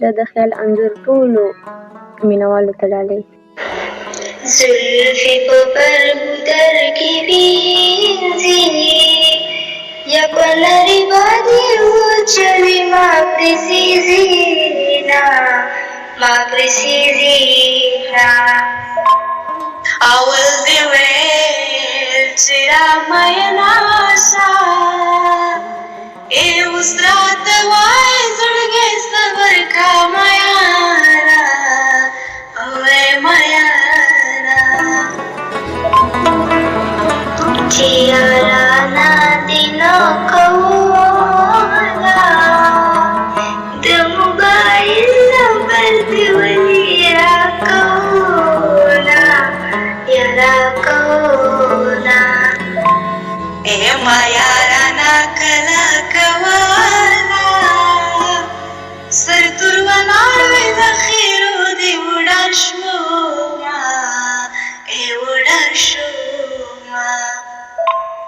دا د خیال انځور ټولو مینوالو ته ډالۍ. زلفې په برګو در کې وینځي یا په لرې بادې وچوي ما پرې سیزینا ما پرې سیزینا اول دې ویل چې را مینا شه اوس راته وایې زړګی صبر کا میاره اوی میاره چې یارانه دې نه کوله د موبایل نمبر دې ولې راکوله یا راکوله ما یارانه کله کوله سر تور ولاړ وې د خیرو دې وډار شومه وډار شو